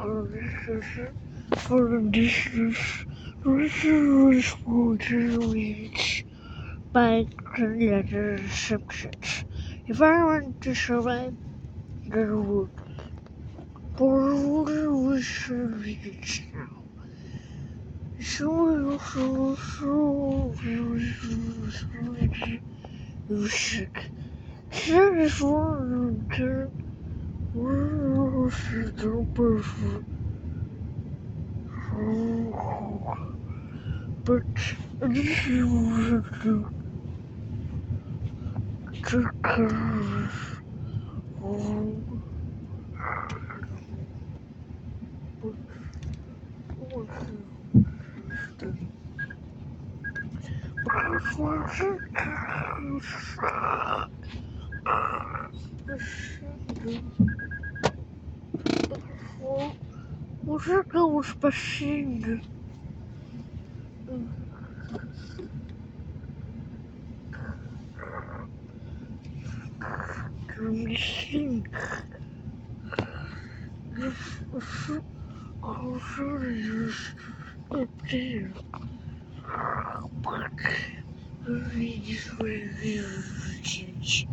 for the distance, responsibilities by letter subjects. If I want to survive the road, for responsibilities now. So music. That is one turn. But this is what to carry home. But what was passing? Missing. Also used up there. But this way change.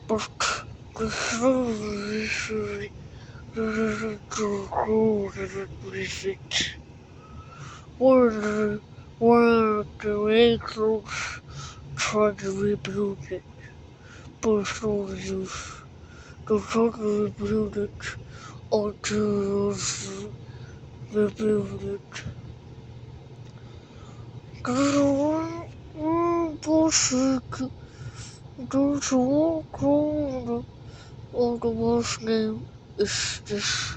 But the solution doesn't hold it with it. One of the vehicles tried to rebuild it, but soldiers don't try to rebuild it until rebuild it. There's one person there's one corner of the boss name is this.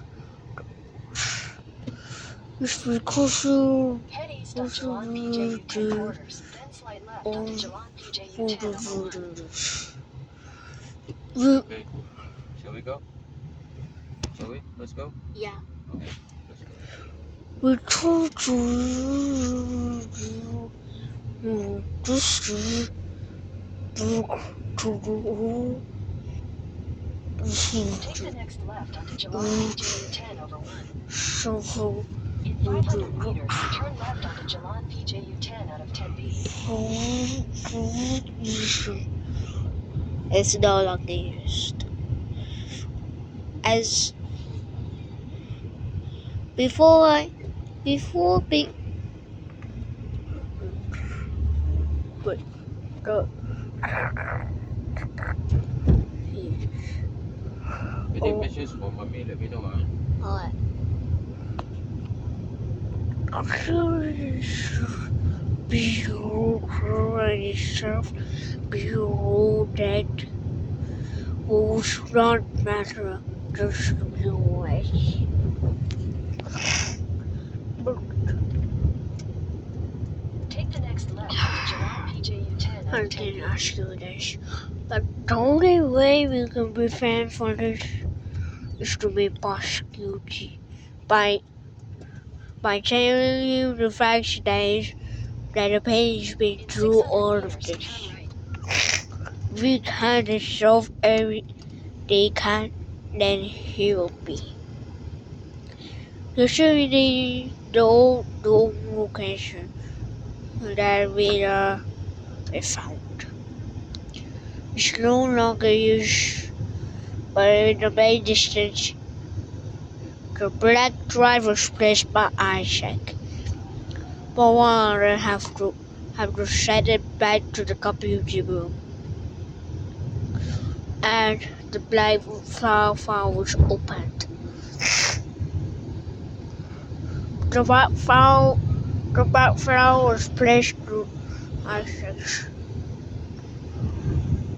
It's because you Head east on Jalan PJ U10 quarters, then slide left onto Jalan PJ U10 over 1. Okay. Shall we go? Shall we? Let's go? Yeah. Okay. Let's go. we told you this is back to the Take the next left onto Jalan PJ U10 over 1. somehow In 500 meters, turn left onto Jalan PJ U10 out of 10B. It's no longer used. As before but go. Any messages for mommy? Let me know. Alright. I'm curious. Behold yourself. Behold that will not matter. Just be away. Take the next left onto Jalan PJ U10 out I of didn't 10B. ask you this, but the only way we can be fans for this is to be prosecuted by telling you the facts that the pain's been In through 600 all of meters, this. turn right. We can't solve every they can, then he will be. Usually the old location that we found is no longer used, but in the main distance, the black driver's place by Isaac. But one have to have to send it back to the computer room. And the black file was opened. The white file was placed to I6,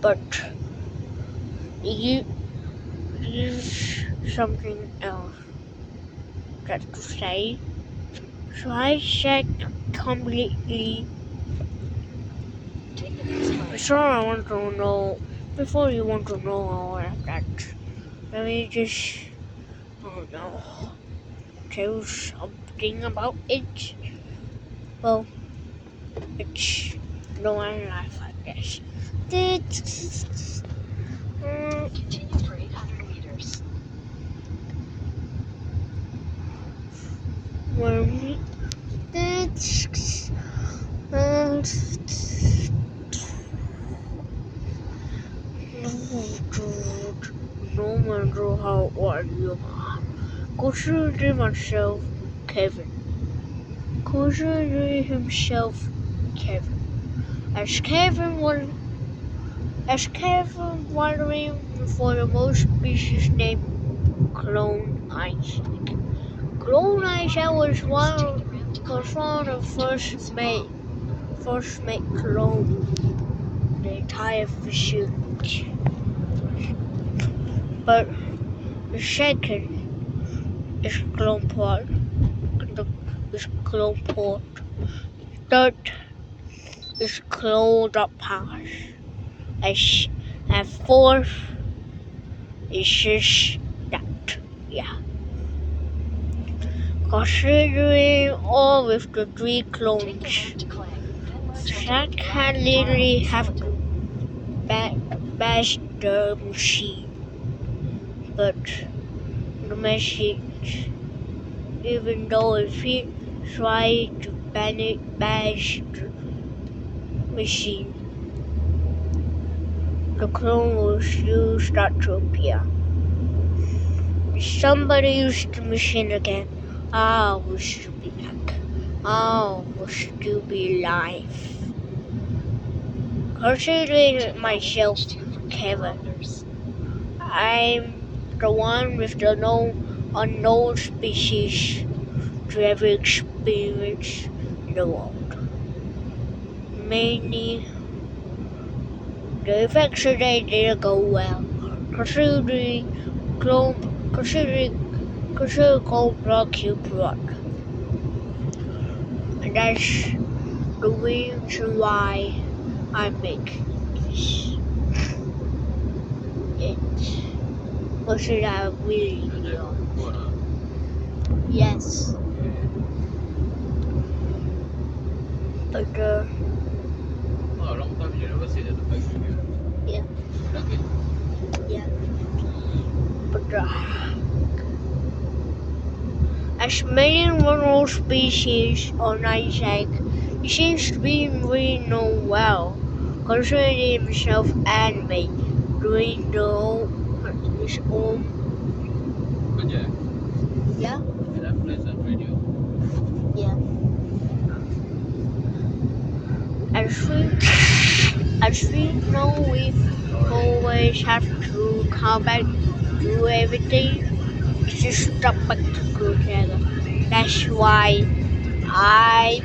but you use something else that to say. So I said completely. Take the next right. Before you want to know all of that, let me just, tell something about it. Well, it's no one life like this. Continue for 800 meters. No matter how old you are, consider myself Kevin. Consider himself Kevin. As Kevin wondering for the most species named Clone Isaac. Clone Isaac was one of the first made clone the entire facility. But the second is clone port. Third is clone up pass. And fourth is just that. Yeah. Considering all with the 3 Take clones, the left to Clay. Then left onto that the can black literally file have to bash the machine. But the machine, even though if he tried to bash the machine, the clone will still start to appear. If somebody used the machine again, I will still be back. I will still be alive. Considering myself Kevin, I'm the one with the unknown species to ever experience in the world. Mainly, the vaccination didn't go well, considering cold blood you blood. And that's the reason why I make this. Or should I really Yes. But Orang tak bila masih ada tempat juga. Yeah. Okay. Yeah. But as many mineral species on Isaac, he seems to be really known well, considering himself anime doing his own. Kerja. Yeah. Ada Pleasant Radio. Yeah. As we know, we always have to come back to everything to stop back together. That's why I